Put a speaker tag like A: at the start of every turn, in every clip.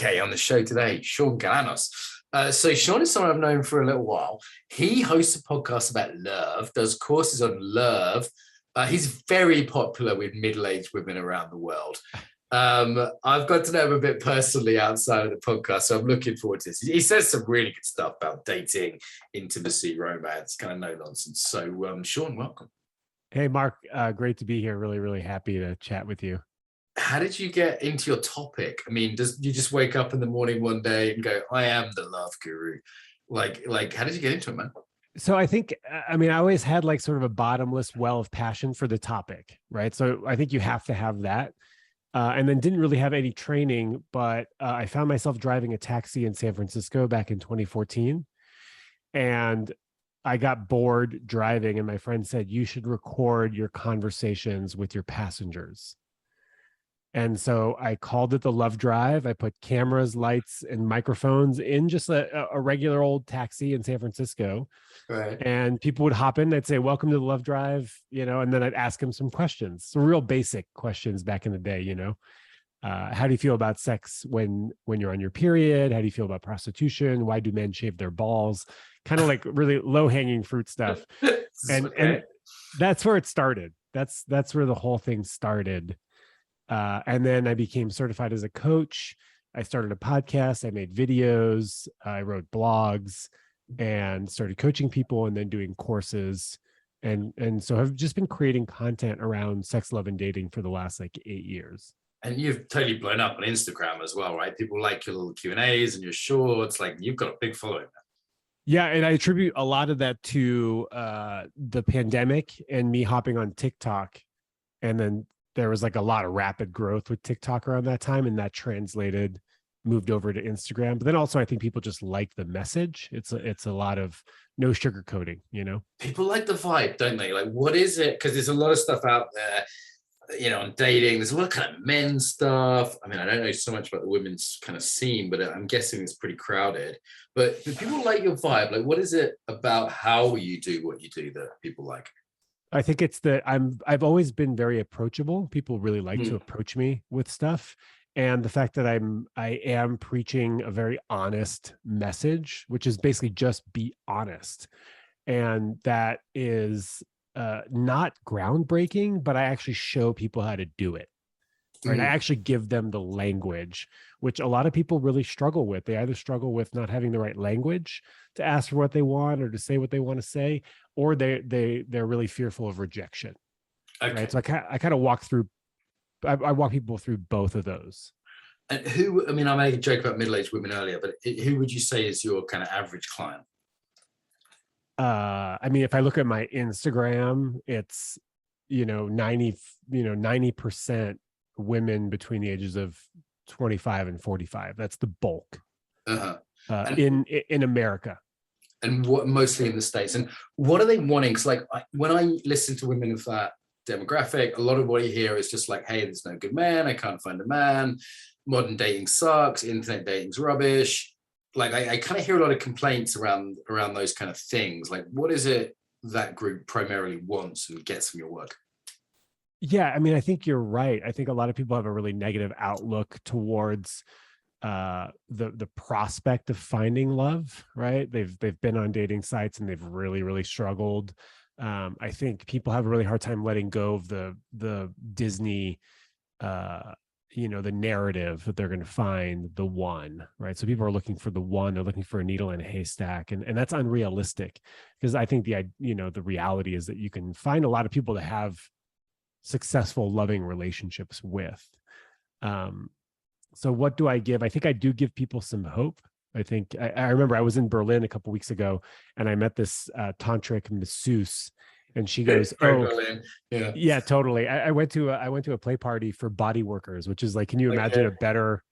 A: Okay, on the show today, Shaun Galanos. So Shaun is someone I've known for a little while. He hosts a podcast about Lurve, does courses on Lurve. He's very popular with middle-aged women around the world. I've got to know him a bit personally outside of the podcast, so I'm looking forward to this. He says some really good stuff about dating, intimacy, romance, kind of no nonsense. So Shaun, welcome.
B: Hey, Mark, great to be here. Really, really happy to chat with you.
A: How did you get into your topic? I mean, does you just wake up in the morning one day and go, I am the love guru? Like, how did you get into it, man?
B: So I think, I always had like sort of a bottomless well of passion for the topic, right? So I think you have to have that. And then didn't really have any training, but I found myself driving a taxi in San Francisco back in 2014. And I got bored driving, and my friend said, you should record your conversations with your passengers. And so I called it the Love Drive. I put cameras, lights, and microphones in just a regular old taxi in San Francisco.
A: Right.
B: And people would hop in. They'd say, welcome to the Love Drive, and then I'd ask them some questions, some real basic questions back in the day, how do you feel about sex when you're on your period? How do you feel about prostitution? Why do men shave their balls? Kind of like really low-hanging fruit stuff. And that's where it started. That's where the whole thing started. And then I became certified as a coach. I started a podcast. I made videos. I wrote blogs and started coaching people and then doing courses. And so I've just been creating content around sex, love, and dating for the last 8 years.
A: And you've totally blown up on Instagram as well, right? People like your little Q&As and your shorts. Like, you've got a big following.
B: Yeah, and I attribute a lot of that to the pandemic and me hopping on TikTok. And then there was a lot of rapid growth with TikTok around that time, and that moved over to Instagram. But then also I think people just like the message. It's a lot of no sugarcoating,
A: People like the vibe, don't they? Like, what is it? Because there's a lot of stuff out there, on dating. There's a lot of kind of men's stuff. I mean, I don't know so much about the women's kind of scene, but I'm guessing it's pretty crowded. But do people like your vibe? Like, what is it about how you do what you do that people like?
B: I think it's that I've always been very approachable. People really like to approach me with stuff. And the fact that I am preaching a very honest message, which is basically just be honest. And that is not groundbreaking, but I actually show people how to do it. Right. I actually give them the language, which a lot of people really struggle with. They either struggle with not having the right language to ask for what they want or to say what they want to say, or they're really fearful of rejection. Okay. Right. So I kind of walk people through both of those.
A: And I made a joke about middle-aged women earlier, but who would you say is your kind of average client?
B: If I look at my Instagram, it's 90% women between the ages of 25 and 45. That's the bulk in America.
A: And what mostly in the States. And what are they wanting? Because when I listen to women of that demographic, a lot of what you hear is just like, hey, there's no good man. I can't find a man. Modern dating sucks. Internet dating's rubbish. I kind of hear a lot of complaints around those kind of things. Like, what is it that group primarily wants and gets from your work?
B: Yeah, I think you're right. I think a lot of people have a really negative outlook towards the prospect of finding love, right? They've been on dating sites and they've really, really struggled. I think people have a really hard time letting go of the Disney, the narrative that they're going to find the one, right? So people are looking for the one. They're looking for a needle in a haystack, and that's unrealistic, because I think the reality is that you can find a lot of people to have successful, loving relationships with. So what do I give? I think I do give people some hope. I think I remember I was in Berlin a couple of weeks ago, and I met this tantric masseuse, and she goes,
A: Berlin.
B: Yeah, totally. I went to a play party for body workers, which is can you imagine a better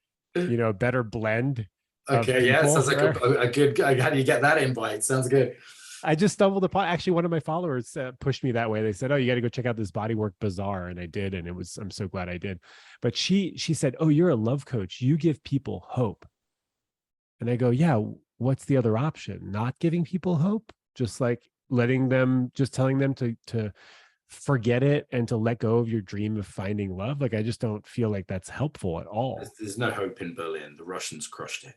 B: blend?
A: Okay, yeah, sounds like a good. How do you get that invite? Sounds good.
B: I just stumbled upon, actually, one of my followers pushed me that way. They said, oh, you got to go check out this bodywork bazaar. And I did. And I'm so glad I did. But she said, oh, you're a love coach. You give people hope. And I go, yeah, what's the other option? Not giving people hope? Just telling them to forget it and to let go of your dream of finding love. Like, I just don't feel like that's helpful at all.
A: There's no hope in Berlin. The Russians crushed it.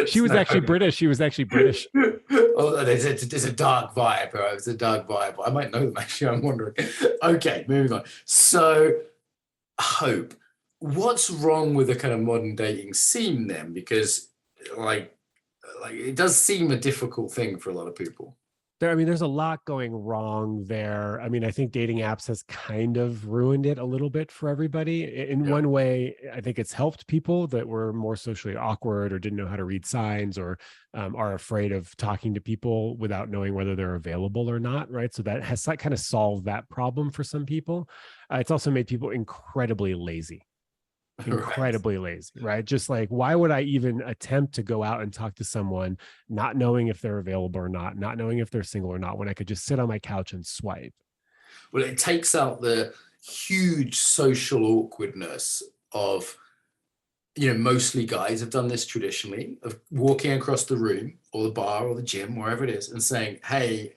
B: She was actually British. She was actually British.
A: Oh, there's a dark vibe, right? It's a dark vibe. I might know them, actually. I'm wondering. Okay, moving on. So, hope. What's wrong with the kind of modern dating scene then? Because, like it does seem a difficult thing for a lot of people.
B: There's a lot going wrong there. I think dating apps has kind of ruined it a little bit for everybody. In one way, I think it's helped people that were more socially awkward or didn't know how to read signs, or are afraid of talking to people without knowing whether they're available or not, right? So that has kind of solved that problem for some people. It's also made people incredibly lazy. Lazy, right? Just like, why would I even attempt to go out and talk to someone not knowing if they're available or not knowing if they're single or not, when I could just sit on my couch and swipe?
A: Well, it takes out the huge social awkwardness of, mostly guys have done this traditionally, of walking across the room or the bar or the gym, wherever it is, and saying, hey,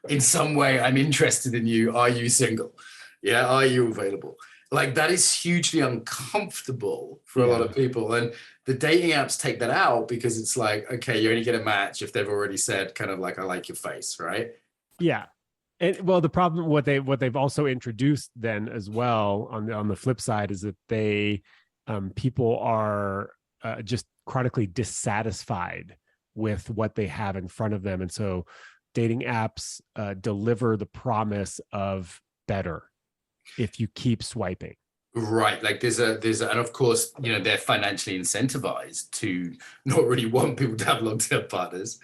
A: in some way I'm interested in you. Are you single? Yeah, are you available? Like, that is hugely uncomfortable for a lot of people. And the dating apps take that out because it's like, okay, you only get a match if they've already said kind of like, I like your face, right?
B: Yeah. And well, the problem, what they've also introduced then as well on the flip side, is that people are just chronically dissatisfied with what they have in front of them. And so dating apps deliver the promise of better if you keep swiping.
A: Right. Like there's a, and of course, they're financially incentivized to not really want people to have long-term partners.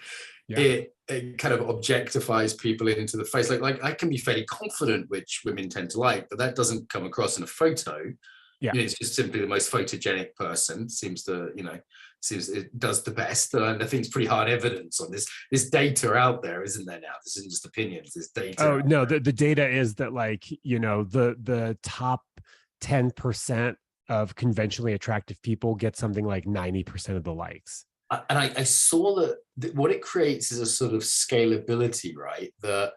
A: Yeah. It kind of objectifies people into the face. Like I can be fairly confident, which women tend to like, but that doesn't come across in a photo. Yeah. It's just simply the most photogenic person seems it does the best. And I think it's pretty hard evidence on this data out there, isn't there now? This isn't just opinions, there's data.
B: Oh no, the data is that, like, the top 10% of conventionally attractive people get something like 90% of the likes.
A: And I saw that what it creates is a sort of scalability, right? That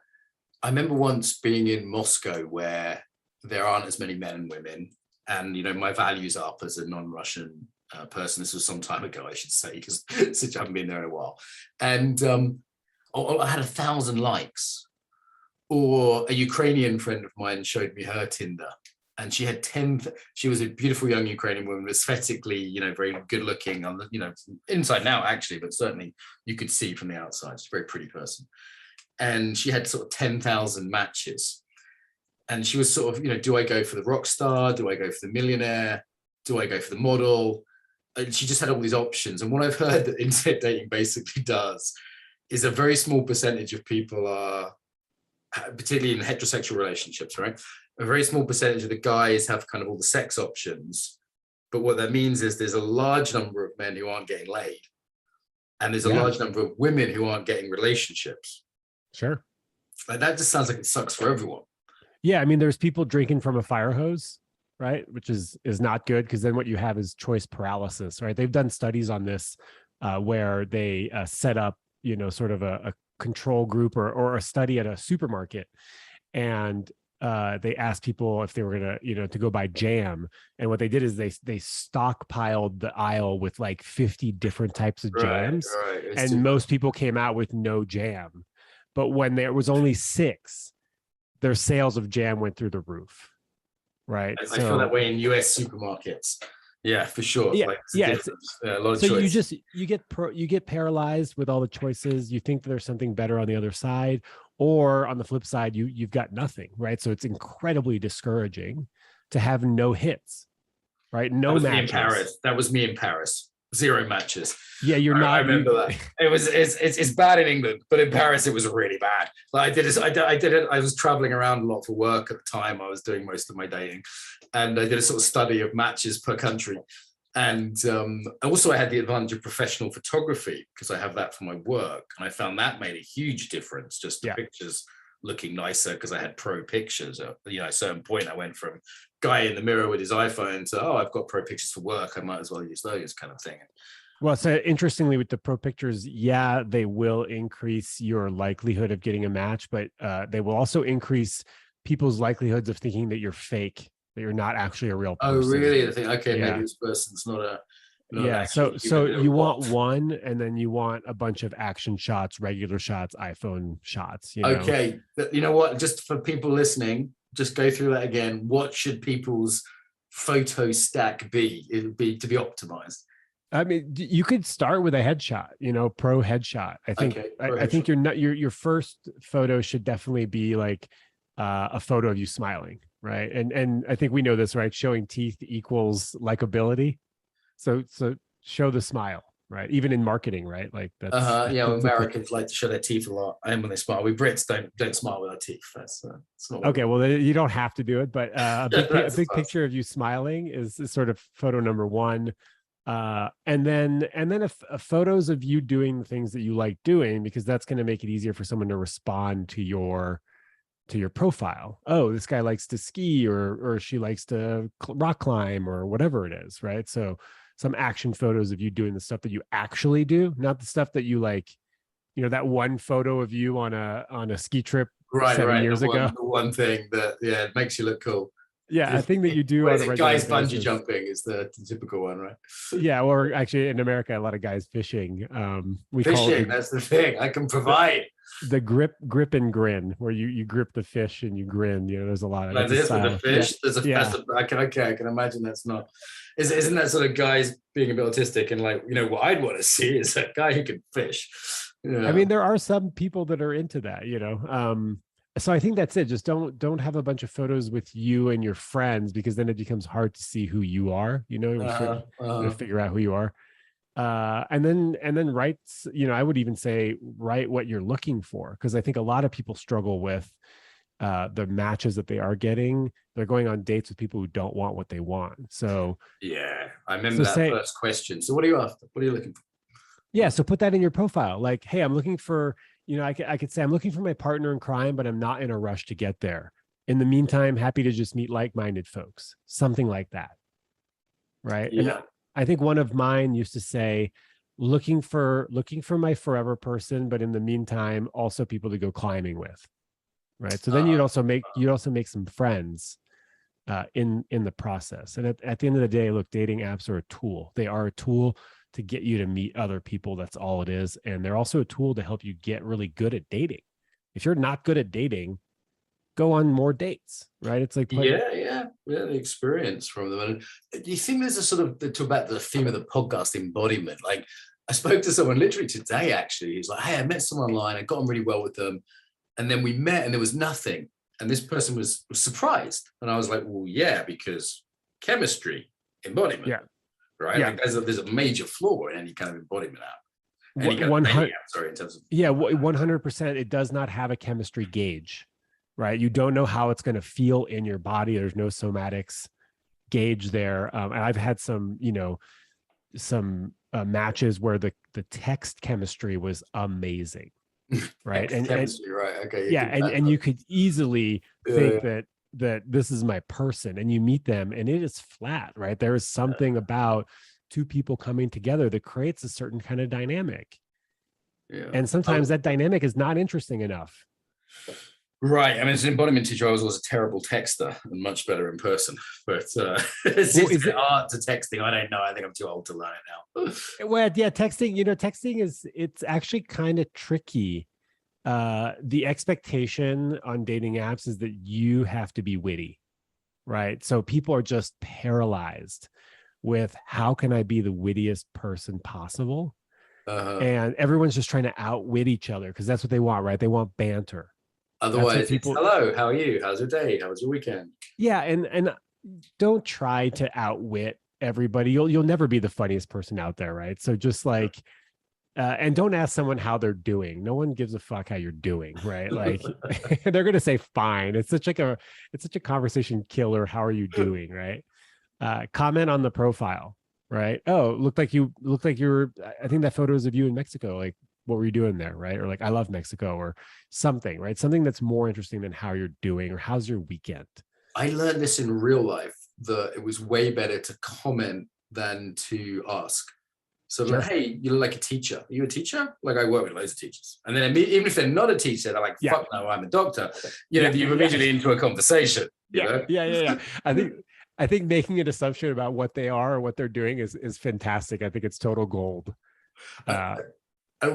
A: I remember once being in Moscow where there aren't as many men and women, and my value's up as a non-Russian person. This was some time ago, I should say, because since I haven't been there in a while. And I had 1,000 likes. Or a Ukrainian friend of mine showed me her Tinder, and she had 10. She was a beautiful young Ukrainian woman, aesthetically, very good looking on the, inside now actually, but certainly you could see from the outside. She's a very pretty person. And she had sort of 10,000 matches. And she was sort of, do I go for the rock star? Do I go for the millionaire? Do I go for the model? And she just had all these options. And what I've heard that internet dating basically does is a very small percentage of people are, particularly in heterosexual relationships, right? A very small percentage of the guys have kind of all the sex options. But what that means is there's a large number of men who aren't getting laid. And there's a large number of women who aren't getting relationships.
B: Sure.
A: Like, that just sounds like it sucks for everyone.
B: Yeah, there's people drinking from a fire hose, right? Which is not good, because then what you have is choice paralysis, right? They've done studies on this where they set up, sort of a control group or a study at a supermarket, and they asked people if they were gonna, to go buy jam. And what they did is they stockpiled the aisle with like 50 different types of jams, and most people came out with no jam. But when there was only 6, their sales of jam went through the roof, right?
A: I feel that way in US supermarkets. Yeah, for sure.
B: Yeah,
A: it's a lot of choice.
B: So you get paralyzed with all the choices. You think that there's something better on the other side, or on the flip side, you've got nothing, right? So it's incredibly discouraging to have no hits, right? No matches.
A: That was me in Paris. 0 matches.
B: Yeah, I
A: remember that. It's bad in England, but in Paris it was really bad. Like, I was traveling around a lot for work at the time. I was doing most of my dating, and I did a sort of study of matches per country. And also I had the advantage of professional photography, because I have that for my work, and I found that made a huge difference. Just the pictures looking nicer because I had pro pictures. At a certain point, I went from guy in the mirror with his iPhone to, I've got pro pictures for work, I might as well use those, kind of thing.
B: Well, so interestingly, with the pro pictures, yeah, they will increase your likelihood of getting a match, but they will also increase people's likelihoods of thinking that you're fake, that you're not actually a real
A: Oh,
B: person.
A: really? I think, okay,
B: Yeah.
A: maybe this person's not
B: Yeah.
A: actually
B: So
A: human, they're a
B: you want
A: bot.
B: one, and then you want a bunch of action shots, regular shots, iPhone shots, you know?
A: Okay, you know what? Just for people listening, just go through that again. What should people's photo stack be? It would be to be optimized.
B: I mean, you could start with a headshot, you know, pro headshot. I think
A: Okay,
B: I think your first photo should definitely be like a photo of you smiling, right? And I think we know this, right? Showing teeth equals likability. So show the smile, right? Even in marketing, right? Like that's
A: Yeah,
B: that's
A: Americans like to show their teeth a lot, and when they smile, we Brits don't smile with our teeth. That's it's not
B: okay. Well, then you don't have to do it, but a big
A: fast.
B: picture of you smiling is sort of photo number one. And then photos of you doing the things that you like doing, because that's going to make it easier for someone to respond to your profile. Oh, this guy likes to ski, or she likes to rock climb, or whatever it is, right? So some action photos of you doing the stuff that you actually do, not the stuff that you like, you know, that one photo of you on a ski trip
A: Right,
B: 7 years ago.
A: The one thing that it makes you look cool.
B: Yeah, I think that you do
A: What
B: on
A: is
B: a
A: it?
B: regular
A: Guys bungee
B: basis.
A: jumping is the typical one, right?
B: Yeah, or actually in America, a lot of guys fishing. We call
A: Fishing,
B: it
A: that's the thing. I can provide.
B: the grip and grin, where you grip the fish and you grin. You know, there's a lot of
A: Like
B: that's a
A: this with the
B: style.
A: fish. There's a
B: Yeah.
A: I can imagine that's not. Isn't that sort of guys being a bit autistic, and like, you know, what I'd want to see is a guy who can fish. Yeah.
B: I mean, there are some people that are into that, you know. So I think that's it. Just don't have a bunch of photos with you and your friends, because then it becomes hard to see who you are. You know, figure out who you are. And then write, you know, I would even say write what you're looking for, because I think a lot of people struggle with the matches that they are getting. They're going on dates with people who don't want what they want. So
A: yeah, I remember that first question. So what are you after? What are you looking for?
B: Yeah, so put that in your profile. Like, hey, I'm looking for, you know, I could say I'm looking for my partner in crime, but I'm not in a rush to get there. In the meantime, happy to just meet like-minded folks, something like that. Right.
A: Yeah.
B: And I think one of mine used to say, looking for my forever person, but in the meantime, also people to go climbing with. Right. So then you'd also make some friends in the process. And at the end of the day, look, dating apps are a tool. They are a tool to get you to meet other people. That's all it is. And they're also a tool to help you get really good at dating. If you're not good at dating, go on more dates, right? It's like
A: the experience from them. And do you think there's a sort of talk about the theme of the podcast, embodiment? Like, I spoke to someone literally today, actually. He's like, hey, I met someone online, I got on really well with them, and then we met and there was nothing. And this person was surprised. And I was like, well, yeah, because chemistry, embodiment.
B: Yeah.
A: Right.
B: Yeah.
A: Like there's a major flaw in any kind of embodiment app. Any kind of dating app, sorry, in terms of
B: 100%. It does not have a chemistry gauge, right? You don't know how it's going to feel in your body. There's no somatics gauge there. And I've had some, you know, matches where the text chemistry was amazing, right?
A: chemistry, right? Okay.
B: Yeah, and you could easily think that this is my person, and you meet them and it is flat, right? There is something about two people coming together that creates a certain kind of dynamic. Yeah. And sometimes that dynamic is not interesting enough.
A: Right. I mean, as an embodiment teacher, I was always a terrible texter and much better in person. But it's a bit hard to texting. I don't know. I think I'm too old to learn it now.
B: Well, yeah, texting, you know, it's actually kind of tricky. The expectation on dating apps is that you have to be witty, right? So people are just paralyzed with how can I be the wittiest person possible? And everyone's just trying to outwit each other because that's what they want, right? They want banter.
A: Otherwise, people, hello, how are you? How's your day? How was your weekend?
B: Yeah, and don't try to outwit everybody. You'll never be the funniest person out there, right? So just like, and don't ask someone how they're doing. No one gives a fuck how you're doing, right? Like they're gonna say fine. It's such a conversation killer. How are you doing, right? Comment on the profile, right? Oh, looked like you were. I think that photo is of you in Mexico. Like, what were you doing there, right? Or like, I love Mexico, or something, right? Something that's more interesting than how you're doing or how's your weekend.
A: I learned this in real life, that it was way better to comment than to ask. So
B: Sure.
A: like, hey, you look like a teacher. Are you a teacher? Like I work with loads of teachers. And then even if they're not a teacher, they're like, fuck no, I'm a doctor. You know, you're immediately into a conversation. You know?
B: Yeah. I think making an assumption about what they are or what they're doing is fantastic. I think it's total gold.
A: And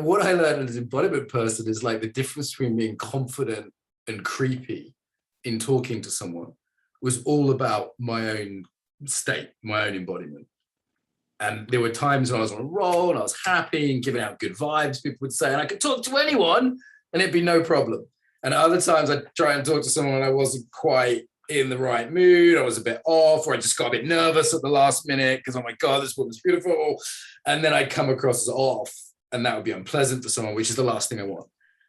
A: what I learned as an embodiment person is like the difference between being confident and creepy in talking to someone was all about my own state, my own embodiment. And there were times when I was on a roll and I was happy and giving out good vibes, people would say, and I could talk to anyone and it'd be no problem. And other times I'd try and talk to someone and I wasn't quite in the right mood. I was a bit off, or I just got a bit nervous at the last minute because, oh my God, this woman's beautiful. And then I'd come across as off, and that would be unpleasant for someone, which is the last thing I want.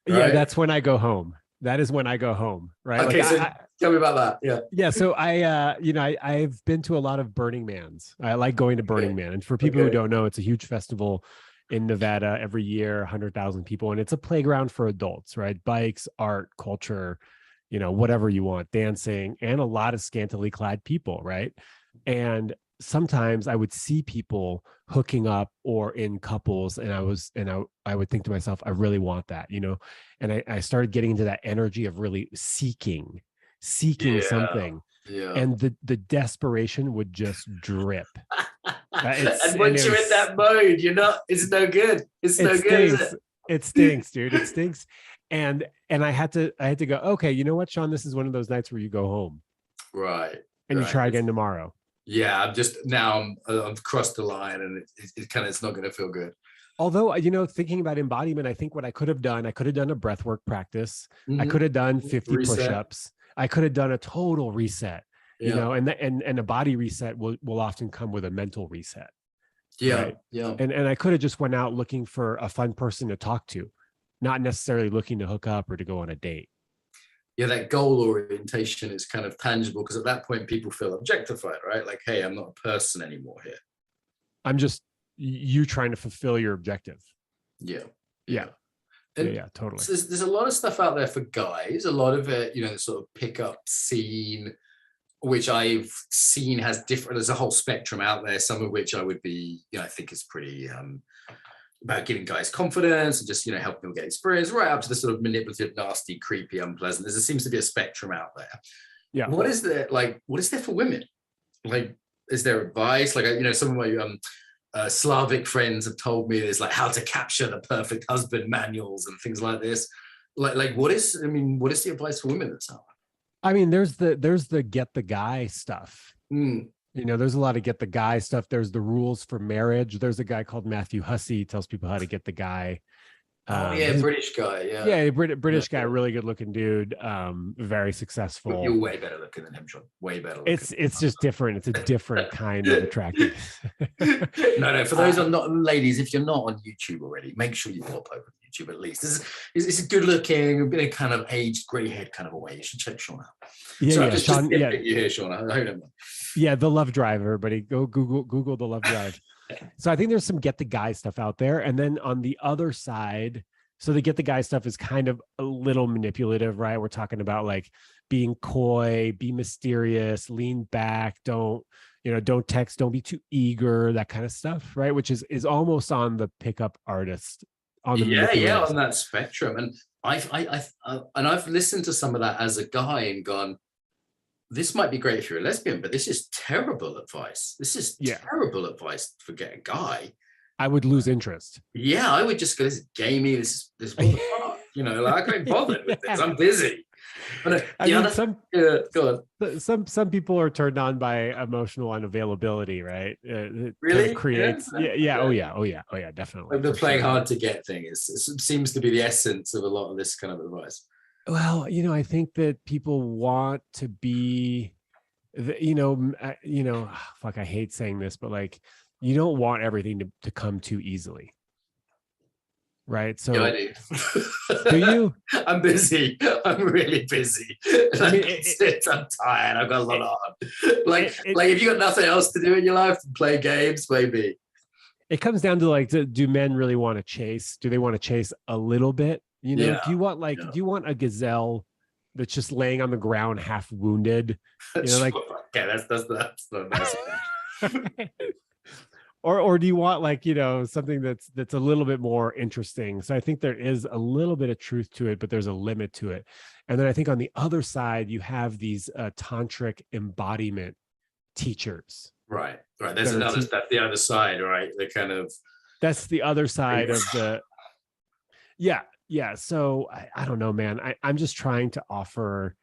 A: Right?
B: Yeah, that's when I go home. That is when I go home, right?
A: Okay,
B: like
A: so tell me about that. Yeah.
B: Yeah. So I've been to a lot of Burning Mans. I like going to Burning Man. And for people who don't know, it's a huge festival in Nevada every year, 100,000 people. And it's a playground for adults, right? Bikes, art, culture, whatever you want, dancing, and a lot of scantily clad people, right? And sometimes I would see people hooking up or in couples, and I would think to myself, I really want that, and I started getting into that energy of really seeking something. Yeah. And the desperation would just drip.
A: And once you're in that mode, it's no good. It's no good, is it?
B: It stinks, dude. It stinks. And I had to go, okay, you know what, Shaun, this is one of those nights where you go home.
A: Right.
B: And you try again tomorrow.
A: Yeah, I've crossed the line, and it's not going to feel good.
B: Although, thinking about embodiment, I think what I could have done a breathwork practice. Mm-hmm. I could have done 50 push-ups. I could have done a total reset, and a body reset will often come with a mental reset.
A: Yeah.
B: Right?
A: Yeah.
B: And I could have just went out looking for a fun person to talk to, not necessarily looking to hook up or to go on a date.
A: Yeah, that goal orientation is kind of tangible, because at that point people feel objectified, right? Like, hey, I'm not a person anymore here.
B: I'm just you trying to fulfill your objective.
A: Yeah.
B: And totally.
A: So there's a lot of stuff out there for guys. A lot of it, the sort of pickup scene, which I've seen has different. There's a whole spectrum out there. Some of which I would be, I think is pretty about giving guys confidence and just, helping them get experience, right up to the sort of manipulative, nasty, creepy, unpleasant. There seems to be a spectrum out there. Yeah. What is there for women? Like, is there advice? Like, some of my Slavic friends have told me there's like how to capture the perfect husband manuals and things like this. Like what is the advice for women that's out there?
B: I mean, there's the get the guy stuff. There's a lot of get the guy stuff. There's the rules for marriage. There's a guy called Matthew Hussey, tells people how to get the guy.
A: British guy.
B: Yeah, British guy, really good looking dude. Very successful.
A: You're way better looking than him, Shaun. Way better looking.
B: It's just different. It's a different kind of attractive.
A: No. For those not ladies, if you're not on YouTube already, make sure you pop over to YouTube at least. It's a good looking, a bit of kind of aged, grey head kind of a way. You should check Shaun out.
B: Shaun.
A: You here, Shaun. I don't know.
B: Yeah, the Love Drive, everybody. Go Google the Love Drive. So I think there's some get the guy stuff out there. And then on the other side, so the get the guy stuff is kind of a little manipulative, right? We're talking about like being coy, be mysterious, lean back, don't text, don't be too eager, that kind of stuff, right? Which is almost on the pickup artist. On that
A: spectrum. And I've listened to some of that as a guy and gone, this might be great if you're a lesbian, but this is terrible advice. This is terrible advice for get a guy.
B: I would lose interest.
A: Yeah, I would just go, this is gamey. This what the fuck? I can't be bothered with this. I'm busy.
B: Some people are turned on by emotional unavailability, right? It
A: really
B: kind of creates. Yeah. Oh yeah. Definitely.
A: The playing hard to get thing it seems to be the essence of a lot of this kind of advice.
B: Well, I think that people want to be, fuck, I hate saying this, but like, you don't want everything to come too easily. Right. So
A: I do.
B: Do you?
A: I'm busy. I'm really busy. I'm tired. I've got a lot on. Like if you got nothing else to do in your life, play games, maybe.
B: It comes down to like, do men really want to chase? Do they want to chase a little bit? Do you want do you want a gazelle that's just laying on the ground half wounded?
A: Okay, that's not nice.
B: Or do you want like, something that's a little bit more interesting? So I think there is a little bit of truth to it, but there's a limit to it. And then I think on the other side, you have these tantric embodiment teachers.
A: Right. There's that's the other side, right? The kind of
B: that's the other side of the yeah. So I don't know, man. I'm just trying to offer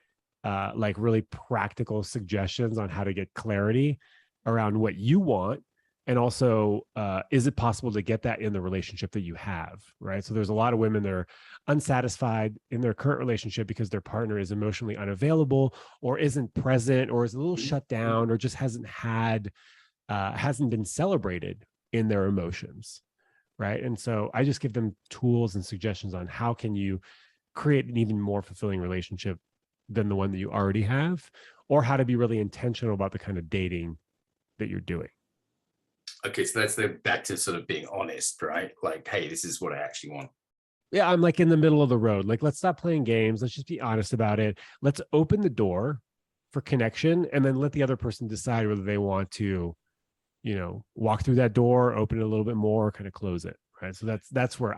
B: like really practical suggestions on how to get clarity around what you want. And also, is it possible to get that in the relationship that you have, right? So there's a lot of women that are unsatisfied in their current relationship because their partner is emotionally unavailable or isn't present or is a little shut down or just hasn't been celebrated in their emotions, right? And so I just give them tools and suggestions on how can you create an even more fulfilling relationship than the one that you already have, or how to be really intentional about the kind of dating that you're doing.
A: Okay, so that's back to sort of being honest, right? Like, hey, this is what I actually want.
B: Yeah, I'm like in the middle of the road. Like, let's stop playing games. Let's just be honest about it. Let's open the door for connection and then let the other person decide whether they want to, walk through that door, open it a little bit more, kind of close it, right? So that's where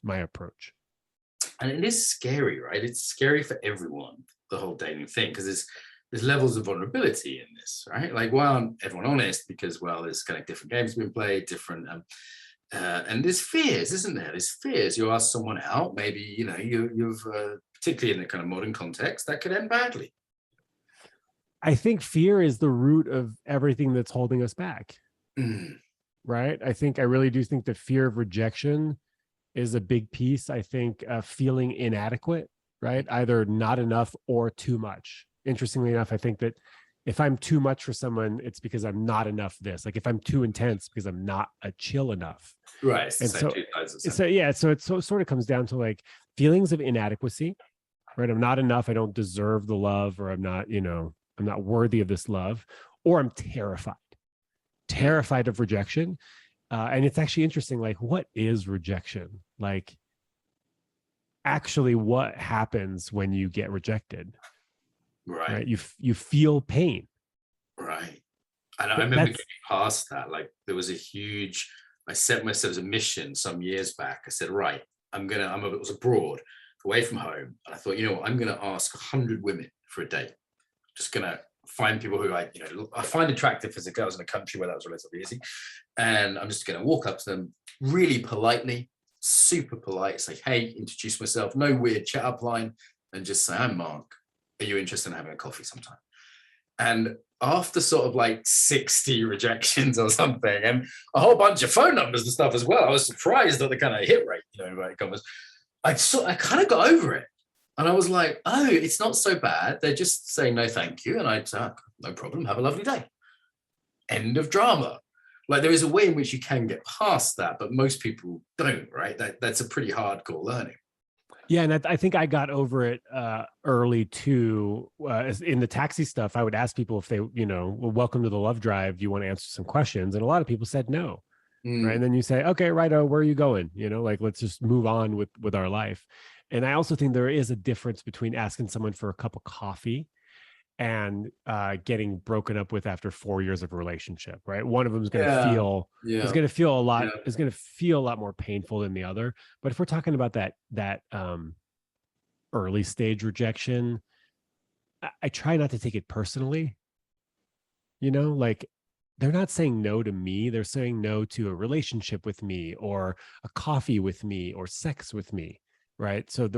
B: my approach.
A: And it is scary, right? It's scary for everyone, the whole dating thing, because there's levels of vulnerability in this, right? Like, why aren't everyone honest? Because, well, there's kind of different games being played, different, and there's fears, isn't there? There's fears. You ask someone out, maybe, you've particularly in the kind of modern context, that could end badly.
B: I think fear is the root of everything that's holding us back,
A: Mm.
B: right? I really do think the fear of rejection is a big piece. I think feeling inadequate, right? Either not enough or too much. Interestingly enough, I think that if I'm too much for someone, it's because I'm not enough this. Like if I'm too intense, because I'm not a chill enough.
A: Right.
B: And so it sort of comes down to like feelings of inadequacy, right? I'm not enough. I don't deserve the love, or I'm not worthy of this love, or I'm terrified of rejection. And it's actually interesting, like, what is rejection? Like, actually, what happens when you get rejected? Right? You feel pain.
A: Right. And I remember getting past that. Like, there was I set myself as a mission some years back. I said, right, I was abroad, away from home. And I thought, I'm going to ask 100 women for a date. Just going to find people who I find attractive as a girl in a country where that was relatively easy. And I'm just going to walk up to them really politely, super polite, say, hey, introduce myself, no weird chat up line, and just say, I'm Mark. Are you interested in having a coffee sometime? And after sort of like 60 rejections or something, and a whole bunch of phone numbers and stuff as well, I was surprised at the kind of hit rate, I kind of got over it. And I was like, oh, it's not so bad. They're just saying no, thank you. And I'd say, no problem. Have a lovely day. End of drama. Like, there is a way in which you can get past that, but most people don't, right? That's a pretty hardcore learning.
B: Yeah, and I think I got over it early too. In the taxi stuff, I would ask people if they, well, welcome to the love drive. Do you want to answer some questions? And a lot of people said no. Right. And then you say, okay, righto, where are you going? Like, let's just move on with our life. And I also think there is a difference between asking someone for a cup of coffee and getting broken up with after 4 years of a relationship, right? One of them is going to feel a lot more painful than the other. But if we're talking about that early stage rejection, I try not to take it personally. Like, they're not saying no to me. They're saying no to a relationship with me, or a coffee with me, or sex with me. Right. So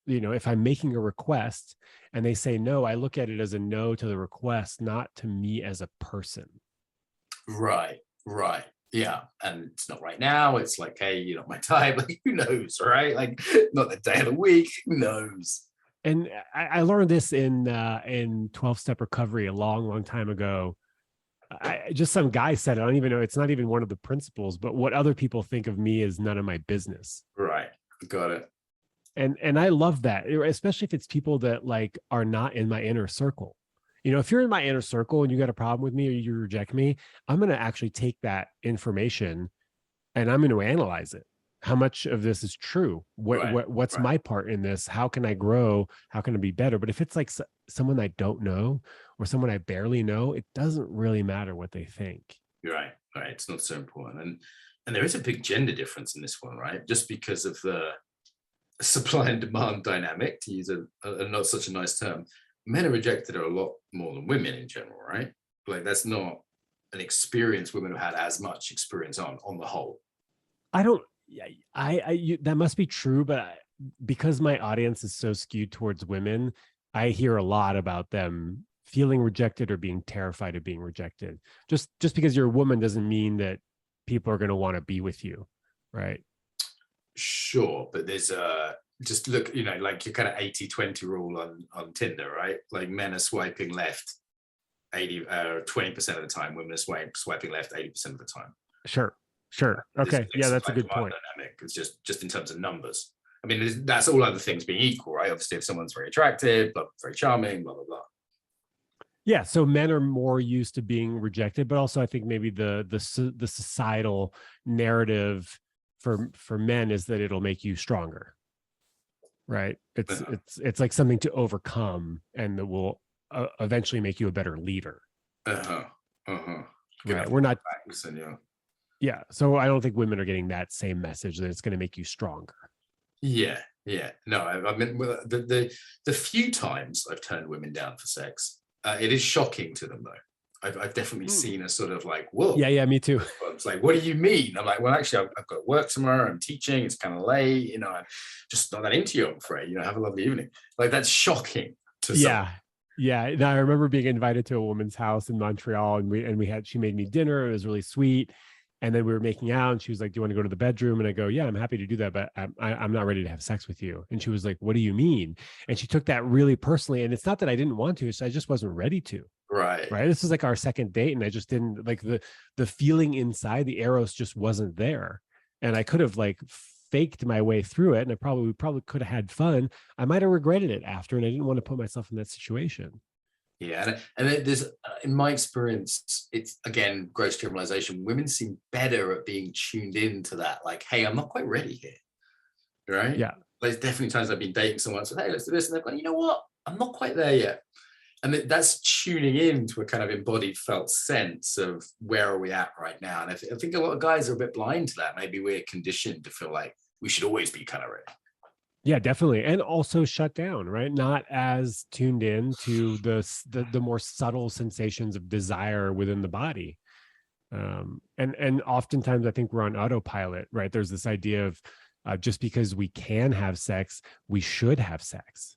B: if I'm making a request and they say no, I look at it as a no to the request, not to me as a person.
A: Right. Yeah. And it's not right now. It's like, hey, you're not my type. Like, who knows, right? Like, not the day of the week. Who knows?
B: And I learned this in 12-step recovery a long time ago. Just some guy said it. I don't even know. It's not even one of the principles, but what other people think of me is none of my business.
A: Right. Got it.
B: And I love that, especially if it's people that like are not in my inner circle. If you're in my inner circle and you got a problem with me or you reject me, I'm going to actually take that information and I'm going to analyze it. How much of this is true? What's my part in this? How can I grow? How can I be better? But if it's like someone I don't know or someone I barely know, it doesn't really matter what they think.
A: Right, right. It's not so important. And there is a big gender difference in this one, right? Just because of the supply and demand dynamic, to use a not such a nice term. Men are rejected a lot more than women in general, right? Like that's not an experience women have had as much experience on the whole.
B: I don't, yeah, that must be true, but because my audience is so skewed towards women, I hear a lot about them feeling rejected or being terrified of being rejected. Just because you're a woman doesn't mean that people are going to want to be with you, right?
A: Sure, but there's just look, like your kind of 80-20 rule on Tinder, right? Like men are swiping left 20% of the time, women are swiping left 80% of the time.
B: Sure. Okay. Yeah, that's a good point.
A: Dynamic. It's just in terms of numbers. I mean, that's all other things being equal, right? Obviously, if someone's very attractive, very charming, blah, blah, blah.
B: Yeah, so men are more used to being rejected, but also I think maybe the societal narrative for men is that it'll make you stronger, right? It's like something to overcome, and that will eventually make you a better leader. Right. We're not. Yeah. So I don't think women are getting that same message that it's going to make you stronger.
A: Yeah. No, I mean, the few times I've turned women down for sex, it is shocking to them, though. I've definitely seen a sort of like, whoa.
B: Yeah, me too.
A: It's like, what do you mean? I'm like, well, actually, I've got work tomorrow. I'm teaching. It's kind of late. I'm just not that into you, I'm afraid. Have a lovely evening. Like, that's shocking to some.
B: Yeah. Now, I remember being invited to a woman's house in Montreal, and she made me dinner. It was really sweet. And then we were making out, and she was like, "Do you want to go to the bedroom?" And I go, "Yeah, I'm happy to do that, but I'm not ready to have sex with you." And she was like, "What do you mean?" And she took that really personally. And it's not that I didn't want to; so I just wasn't ready to.
A: Right.
B: This was like our second date, and I just didn't like the feeling inside. The eros just wasn't there, and I could have like faked my way through it, and we probably could have had fun. I might have regretted it after, and I didn't want to put myself in that situation.
A: Yeah, and there's, in my experience, it's again gross generalization. Women seem better at being tuned into that. Like, hey, I'm not quite ready here, right?
B: Yeah,
A: there's definitely times I've been dating someone, so hey, let's do this, and they're like, you know what? I'm not quite there yet, and that's tuning in to a kind of embodied, felt sense of where are we at right now. And I think a lot of guys are a bit blind to that. Maybe we're conditioned to feel like we should always be kind of ready.
B: Yeah, definitely. And also shut down, right? Not as tuned in to the more subtle sensations of desire within the body. And oftentimes I think we're on autopilot, right? There's this idea of just because we can have sex, we should have sex,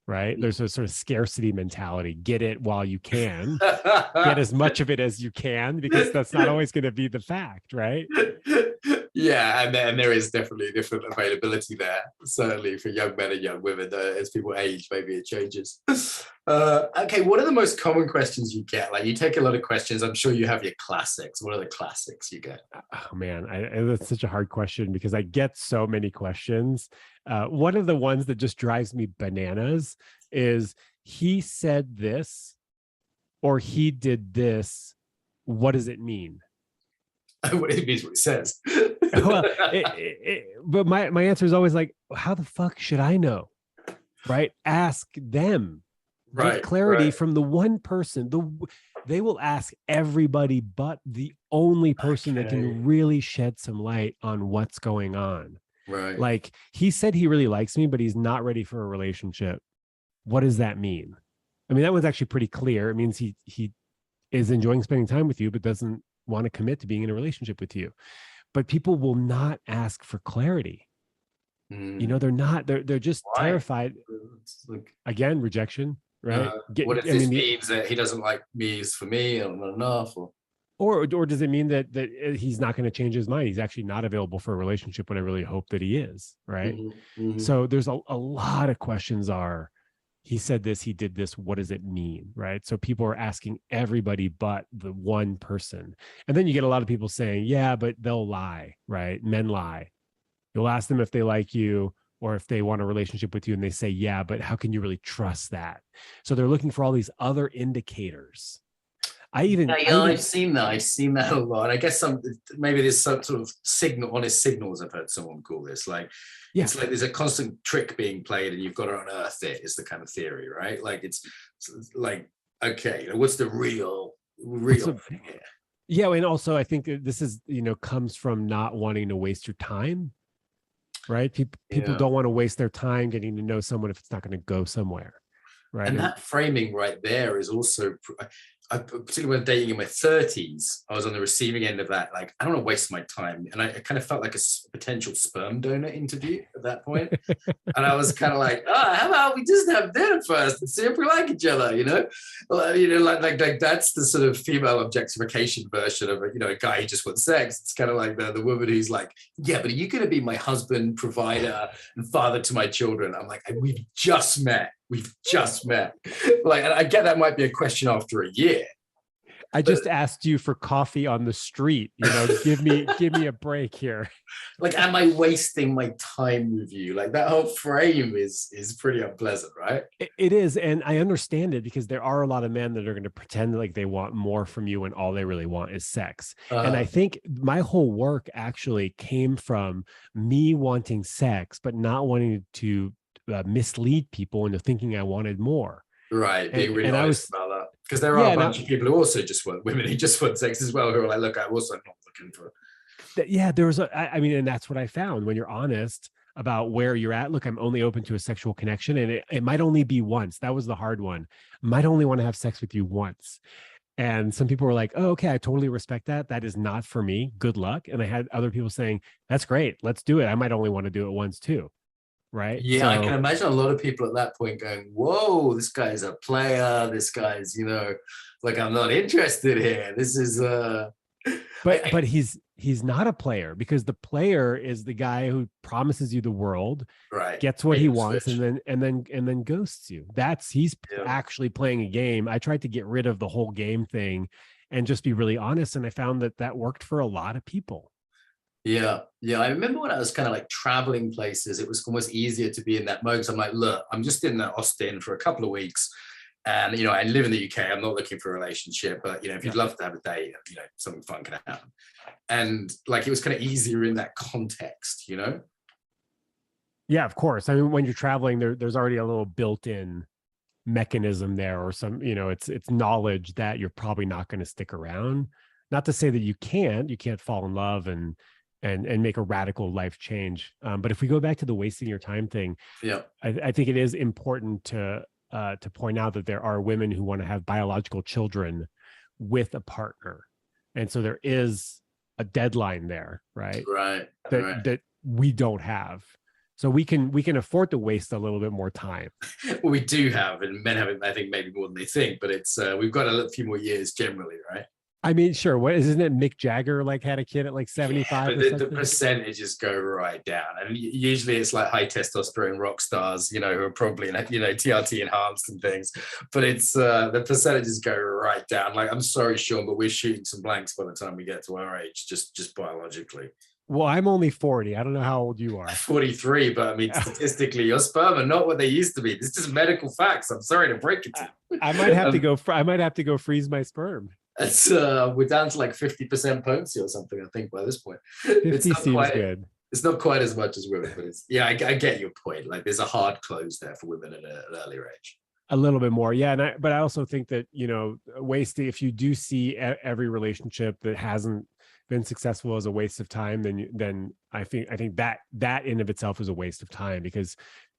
B: right? There's a sort of scarcity mentality. Get it while you can. Get as much of it as you can, because that's not always going to be the fact, right?
A: Yeah, and there is definitely different availability there, certainly for young men and young women. As people age, maybe it changes. Okay, what are the most common questions you get? Like, you take a lot of questions. I'm sure you have your classics. What are the classics you get?
B: Oh man, that's such a hard question because I get so many questions. One of the ones that just drives me bananas is, he said this or he did this. What does it mean?
A: What it means, what it says.
B: Well, but my answer is always like, how the fuck should I know? Right? Ask them. Get clarity from the one person. They will ask everybody but the only person that can really shed some light on what's going on.
A: Right.
B: Like, he said he really likes me, but he's not ready for a relationship. What does that mean? I mean, that one's actually pretty clear. It means he is enjoying spending time with you, but doesn't want to commit to being in a relationship with you. But people will not ask for clarity. They're just terrified.
A: Like,
B: again, rejection, right?
A: What if this means that he doesn't like me is for me, or not enough,
B: or does it mean that he's not going to change his mind? He's actually not available for a relationship when I really hope that he is, right? So there's a lot of questions are, he said this, he did this, what does it mean, right? So people are asking everybody but the one person. And then you get a lot of people saying, yeah, but they'll lie, right? Men lie. You'll ask them if they like you or if they want a relationship with you, and they say, yeah, but how can you really trust that? So they're looking for all these other indicators. I've
A: seen that. I've seen that a lot. I guess maybe there's some sort of honest signals. I've heard someone call this. Like, it's like there's a constant trick being played, and you've got to unearth it. Is the kind of theory, right? Like, it's like, okay, what's the real thing here?
B: Yeah, and also I think this is, comes from not wanting to waste your time, right? People
A: Yeah.
B: don't want to waste their time getting to know someone if it's not going to go somewhere, right?
A: And that framing right there is also, particularly when dating in my 30s, I was on the receiving end of that. Like, I don't want to waste my time. And I kind of felt like a potential sperm donor interview at that point. And I was kind of like, how about we just have dinner first and see if we like each other, like that's the sort of female objectification version of a guy who just wants sex. It's kind of like the woman who's like, yeah, but are you going to be my husband, provider, and father to my children? I'm like, we've just met. Like, and I get that might be a question after a year.
B: I just asked you for coffee on the street. Give me a break here.
A: Like, am I wasting my time with you? Like, that whole frame is pretty unpleasant, right?
B: It is, and I understand it because there are a lot of men that are going to pretend like they want more from you when all they really want is sex. And I think my whole work actually came from me wanting sex, but not wanting to mislead people into thinking I wanted more.
A: Right, being really honest about that. Because there are a bunch of people who also just want women who just want sex as well, who are like, look, I'm also not looking for.
B: Yeah, there was and that's what I found. When you're honest about where you're at, look, I'm only open to a sexual connection, and it might only be once. That was the hard one. Might only want to have sex with you once. And some people were like, oh, okay, I totally respect that. That is not for me. Good luck. And I had other people saying, that's great. Let's do it. I might only want to do it once too. Right.
A: Yeah, I can imagine a lot of people at that point going, whoa, this guy's a player. This guy's, like, I'm not interested here. This is
B: but he's not a player, because the player is the guy who promises you the world,
A: right,
B: gets what he wants, and then ghosts you. He's actually playing a game. I tried to get rid of the whole game thing and just be really honest. And I found that worked for a lot of people.
A: Yeah. I remember when I was kind of like traveling places, it was almost easier to be in that mode. So I'm like, look, I'm just in Austin for a couple of weeks. And, I live in the UK. I'm not looking for a relationship, but, if you'd love to have a date, something fun can happen. And like, it was kind of easier in that context,
B: Yeah, of course. I mean, when you're traveling, there's already a little built-in mechanism there, or some, it's knowledge that you're probably not going to stick around. Not to say that you can't fall in love and make a radical life change. But if we go back to the wasting your time thing, I think it is important to point out that there are women who want to have biological children with a partner. And so there is a deadline there, right?
A: Right.
B: That we don't have. So we can afford to waste a little bit more time.
A: Well, we do have, and men have it, I think, maybe more than they think, but it's we've got a few more years generally, right?
B: I mean, sure. What isn't it? Mick Jagger had a kid at 75.
A: Yeah, but the percentages go right down, and usually it's like high testosterone rock stars, who are probably TRT enhanced and things. But it's the percentages go right down. Like, I'm sorry, Shaun, but we're shooting some blanks by the time we get to our age, just biologically.
B: Well, I'm only 40. I don't know how old you are.
A: 43, but I mean, statistically, your sperm are not what they used to be. This is medical facts. I'm sorry to break it to you.
B: I might have to go. I might have to go freeze my sperm.
A: It's we're down to like 50% potency or something, I think, by this point.
B: 50 seems good.
A: It's not quite as much as women, but I get your point. Like, there's a hard close there for women at an earlier age.
B: A little bit more, yeah. But I also think that wasting. If you do see every relationship that hasn't been successful as a waste of time, then I think that in of itself is a waste of time, because